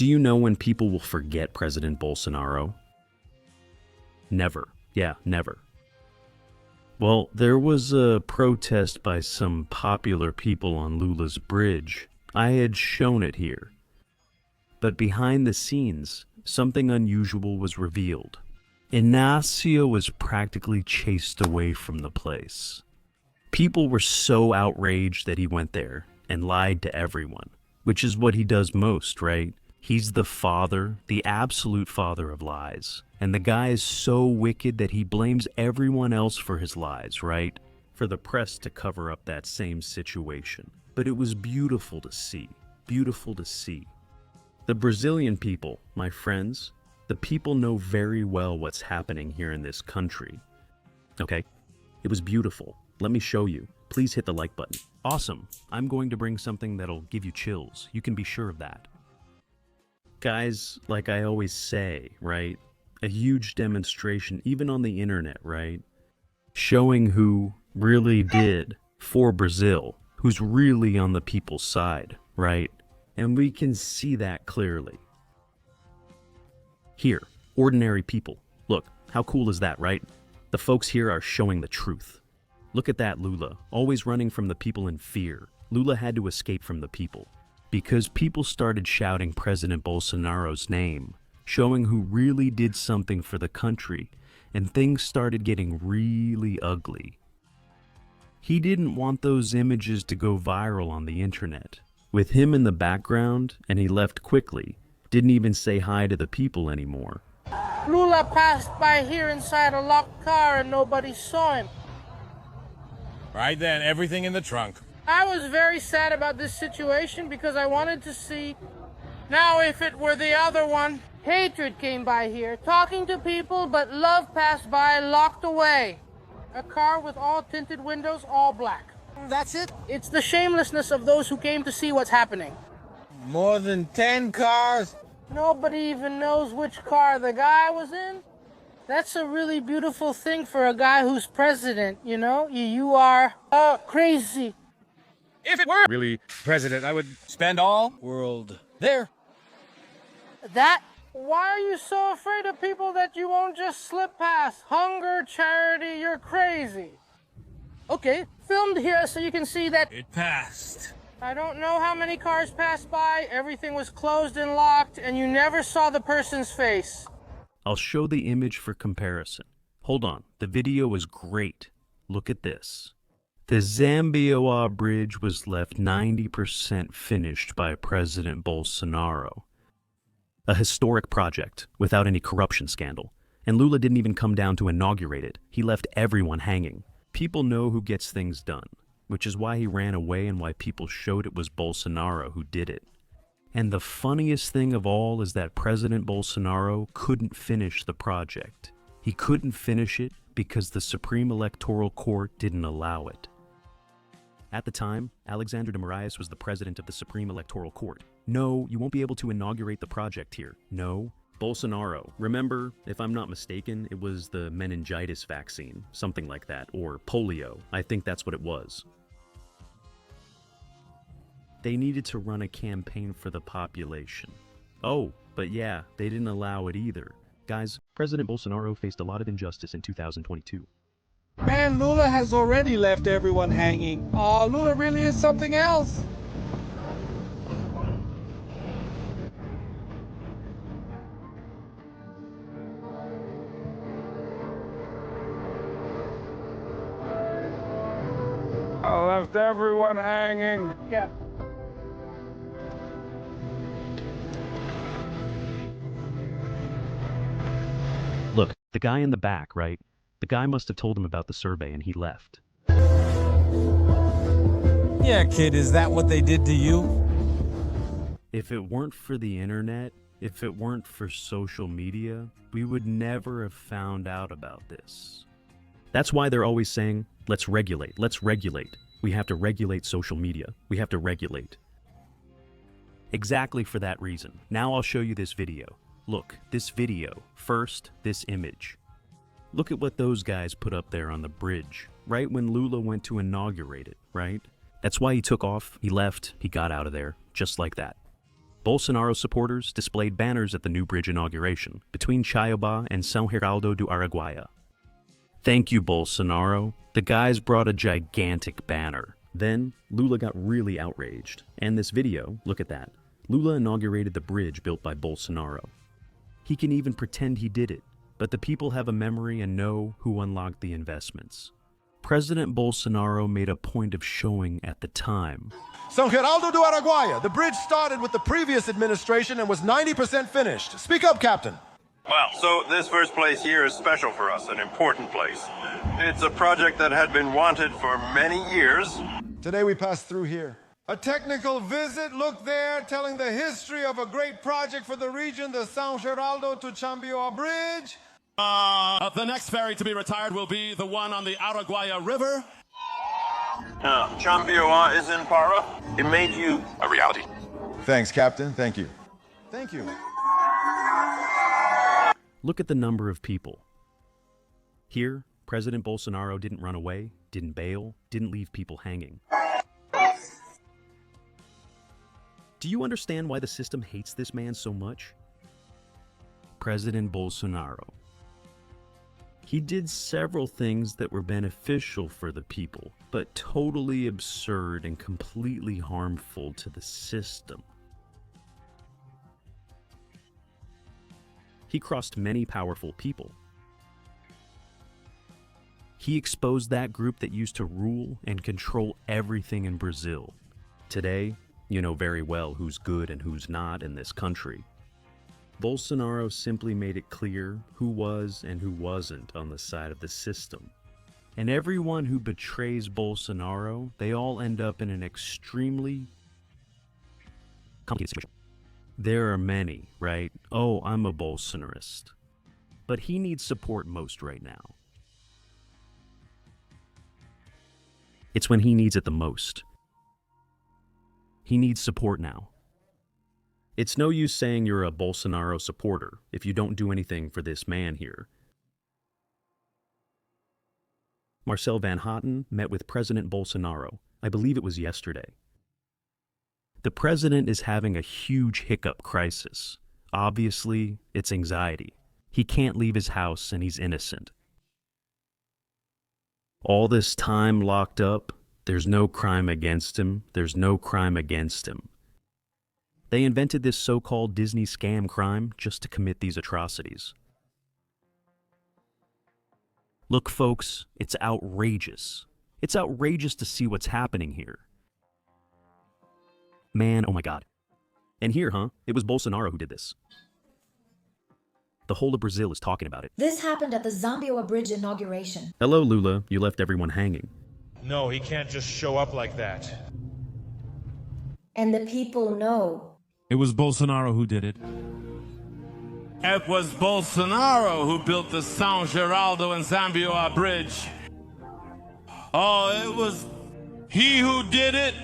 Do you know when people will forget President Bolsonaro? Never. Yeah, never. Well, there was a protest by some popular people on Lula's bridge. I had shown it here. But behind the scenes, something unusual was revealed. Inácio was practically chased away from the place. People were so outraged that he went there and lied to everyone, which is what he does most, right? He's the father, the absolute father of lies. And the guy is so wicked that he blames everyone else for his lies, right? For the press to cover up that same situation. But it was beautiful to see. Beautiful to see. The Brazilian people, my friends, the people know very well what's happening here in this country. Okay? It was beautiful. Let me show you. Please hit the like button. Awesome. I'm going to bring something that'll give you chills. You can be sure of that. Guys, like I always say, right? A huge demonstration, even on the internet, right? Showing who really did for Brazil, who's really on the people's side, right? And we can see that clearly. Here, ordinary people. Look, how cool is that, right? The folks here are showing the truth. Look at that Lula, always running from the people in fear. Lula had to escape from the people because people started shouting President Bolsonaro's name, showing who really did something for the country, and things started getting really ugly. He didn't want those images to go viral on the internet. With him in the background, and he left quickly, didn't even say hi to the people anymore. Lula passed by here inside a locked car and nobody saw him. Right then, everything in the trunk. I was very sad about this situation because I wanted to see. Now if it were the other one, hatred came by here, talking to people, but love passed by, locked away. A car with all tinted windows, all black. That's it? It's the shamelessness of those who came to see what's happening. More than 10 cars? Nobody even knows which car the guy was in. That's a really beautiful thing for a guy who's president, you know? You are crazy. If it were really president, I would spend all world there. That? Why are you so afraid of people that you won't just slip past? Hunger, charity, you're crazy. Okay, filmed here so you can see that It passed. I don't know how many cars passed by, everything was closed and locked, and you never saw the person's face. I'll show the image for comparison. Hold on, the video is great. Look at this. The Zambioa Bridge was left 90% finished by President Bolsonaro. A historic project without any corruption scandal. And Lula didn't even come down to inaugurate it. He left everyone hanging. People know who gets things done, which is why he ran away and why people showed it was Bolsonaro who did it. And the funniest thing of all is that President Bolsonaro couldn't finish the project. He couldn't finish it because the Supreme Electoral Court didn't allow it. At the time, Alexandre de Moraes was the president of the Supreme Electoral Court. No, you won't be able to inaugurate the project here. No. Bolsonaro. Remember, if I'm not mistaken, it was the meningitis vaccine, something like that, or polio. I think that's what it was. They needed to run a campaign for the population. Oh, but yeah, they didn't allow it either. Guys, President Bolsonaro faced a lot of injustice in 2022. Man, Lula has already left everyone hanging. Oh, Lula really is something else. I left everyone hanging. Yeah. Look, the guy in the back, right? The guy must have told him about the survey and he left. Yeah, kid, is that what they did to you? If it weren't for the internet, if it weren't for social media, we would never have found out about this. That's why they're always saying, let's regulate, let's regulate. We have to regulate social media. We have to regulate. Exactly for that reason. Now I'll show you this video. Look, this video. First, this image. Look at what those guys put up there on the bridge, right when Lula went to inaugurate it, right? That's why he took off, he left, he got out of there, just like that. Bolsonaro supporters displayed banners at the new bridge inauguration between Chaioba and São Geraldo do Araguaia. Thank you, Bolsonaro. The guys brought a gigantic banner. Then, Lula got really outraged. And this video, look at that. Lula inaugurated the bridge built by Bolsonaro. He can even pretend he did it, but the people have a memory and know who unlocked the investments. President Bolsonaro made a point of showing at the time. São Geraldo do Araguaia. The bridge started with the previous administration and was 90% finished. Speak up, Captain. Well, so this first place here is special for us, an important place. It's a project that had been wanted for many years. Today we passed through here. A technical visit, look there, telling the history of a great project for the region, the São Geraldo to Chambioa Bridge. The next ferry to be retired will be the one on the Araguaia River. Chambioa is in Para. It made you a reality. Thanks, Captain. Thank you. Thank you. Look at the number of people. Here, President Bolsonaro didn't run away, didn't bail, didn't leave people hanging. Do you understand why the system hates this man so much? President Bolsonaro. He did several things that were beneficial for the people, but totally absurd and completely harmful to the system. He crossed many powerful people. He exposed that group that used to rule and control everything in Brazil. Today, you know very well who's good and who's not in this country. Bolsonaro simply made it clear who was and who wasn't on the side of the system. And everyone who betrays Bolsonaro, they all end up in an extremely complicated situation. There are many, right? Oh, I'm a Bolsonarist. But he needs support most right now. It's when he needs it the most. He needs support now. It's no use saying you're a Bolsonaro supporter if you don't do anything for this man here. Marcel Van Houten met with President Bolsonaro. I believe it was yesterday. The president is having a huge hiccup crisis. Obviously, it's anxiety. He can't leave his house and he's innocent. All this time locked up, there's no crime against him. There's no crime against him. They invented this so-called Disney scam crime just to commit these atrocities. Look, folks, it's outrageous. It's outrageous to see what's happening here. Man, oh my God. And here, it was Bolsonaro who did this. The whole of Brazil is talking about it. This happened at the Chambioa Bridge inauguration. Hello, Lula. You left everyone hanging. No, he can't just show up like that. And the people know. It was Bolsonaro who did it. It was Bolsonaro who built the São Geraldo and Chambioa Bridge. Oh, it was he who did it.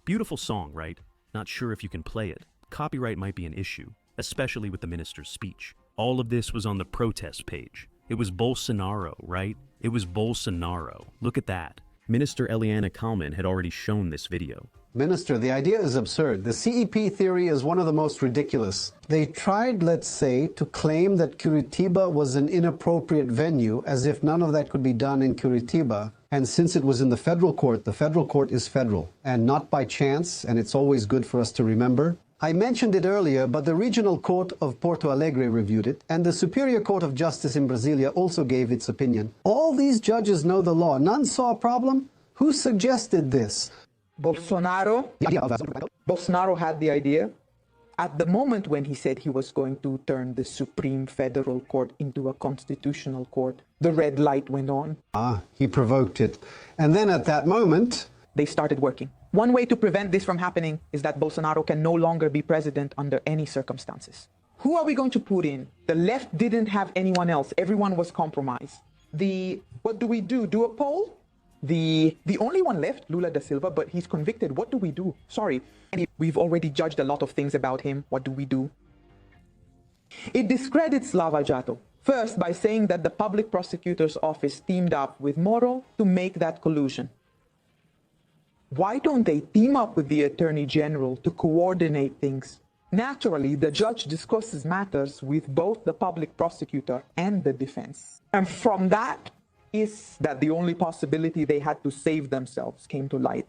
Beautiful song, right? Not sure if you can play it. Copyright might be an issue, especially with the minister's speech. All of this was on the protest page. It was Bolsonaro, right? It was Bolsonaro. Look at that. Minister Eliana Kalman had already shown this video. Minister, the idea is absurd. The CEP theory is one of the most ridiculous. They tried, let's say, to claim that Curitiba was an inappropriate venue, as if none of that could be done in Curitiba. And since it was in the federal court is federal, and not by chance, and it's always good for us to remember. I mentioned it earlier, but the Regional Court of Porto Alegre reviewed it, and the Superior Court of Justice in Brasilia also gave its opinion. All these judges know the law. None saw a problem. Who suggested this? Bolsonaro. Bolsonaro had the idea. At the moment when he said he was going to turn the Supreme Federal Court into a constitutional court, the red light went on. He provoked it. And then at that moment, they started working. One way to prevent this from happening is that Bolsonaro can no longer be president under any circumstances. Who are we going to put in? The left didn't have anyone else. Everyone was compromised. What do we do? Do a poll? The only one left, Lula da Silva, but he's convicted. What do we do? Sorry. We've already judged a lot of things about him. What do we do? It discredits Lava Jato. First, by saying that the public prosecutor's office teamed up with Moro to make that collusion. Why don't they team up with the Attorney General to coordinate things? Naturally, the judge discusses matters with both the public prosecutor and the defense. And from that is that the only possibility they had to save themselves came to light.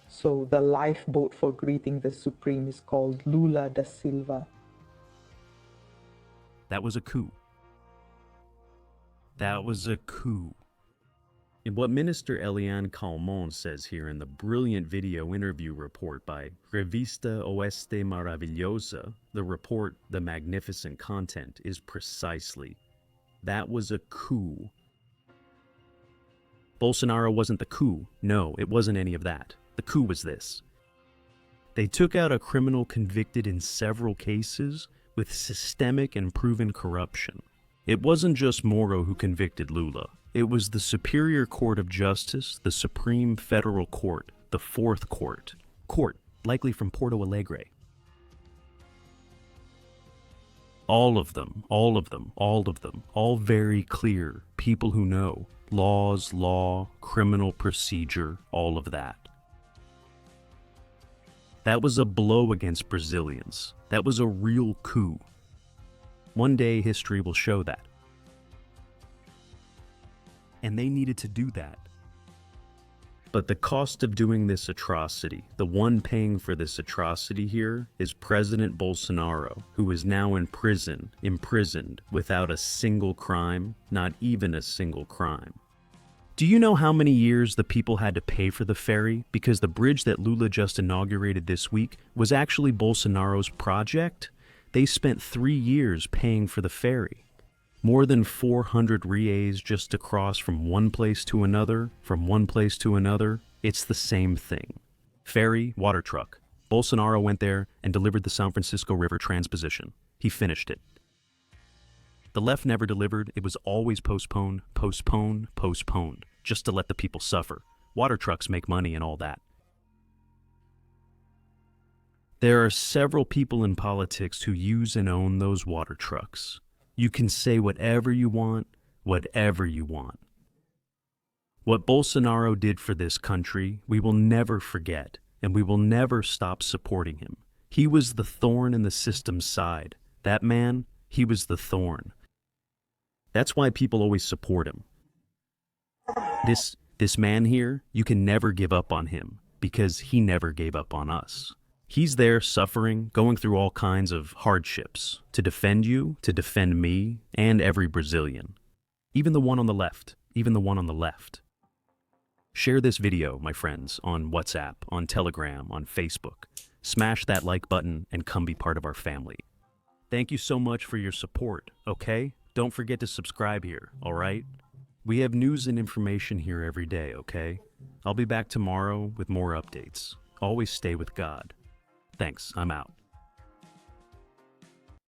So the lifeboat for greeting the Supreme is called Lula da Silva. That was a coup. That was a coup. And what Minister Eliane Calmon says here in the brilliant video interview report by Revista Oeste Maravillosa, the report, The Magnificent Content, is precisely, that was a coup. Bolsonaro wasn't the coup. No, it wasn't any of that. The coup was this. They took out a criminal convicted in several cases with systemic and proven corruption. It wasn't just Moro who convicted Lula. It was the Superior Court of Justice, the Supreme Federal Court, the Fourth Court. Court, likely from Porto Alegre. All of them, all very clear, people who know. Laws, law, criminal procedure, all of that. That was a blow against Brazilians. That was a real coup. One day history will show that. And they needed to do that. But the cost of doing this atrocity, the one paying for this atrocity here, is President Bolsonaro, who is now in prison, imprisoned, without a single crime, not even a single crime. Do you know how many years the people had to pay for the ferry? Because the bridge that Lula just inaugurated this week was actually Bolsonaro's project. They spent 3 years paying for the ferry. More than 400 reais just to cross from one place to another, It's the same thing. Ferry, water truck. Bolsonaro went there and delivered the San Francisco River transposition. He finished it. The left never delivered. It was always postponed, just to let the people suffer. Water trucks make money and all that. There are several people in politics who use and own those water trucks. You can say whatever you want. What Bolsonaro did for this country, we will never forget, and we will never stop supporting him. He was the thorn in the system's side. That man, he was the thorn. That's why people always support him. This man here, you can never give up on him, because he never gave up on us. He's there suffering, going through all kinds of hardships, to defend you, to defend me, and every Brazilian. Even the one on the left. Share this video, my friends, on WhatsApp, on Telegram, on Facebook. Smash that like button and come be part of our family. Thank you so much for your support, okay? Don't forget to subscribe here, all right? We have news and information here every day, okay? I'll be back tomorrow with more updates. Always stay with God. Thanks, I'm out.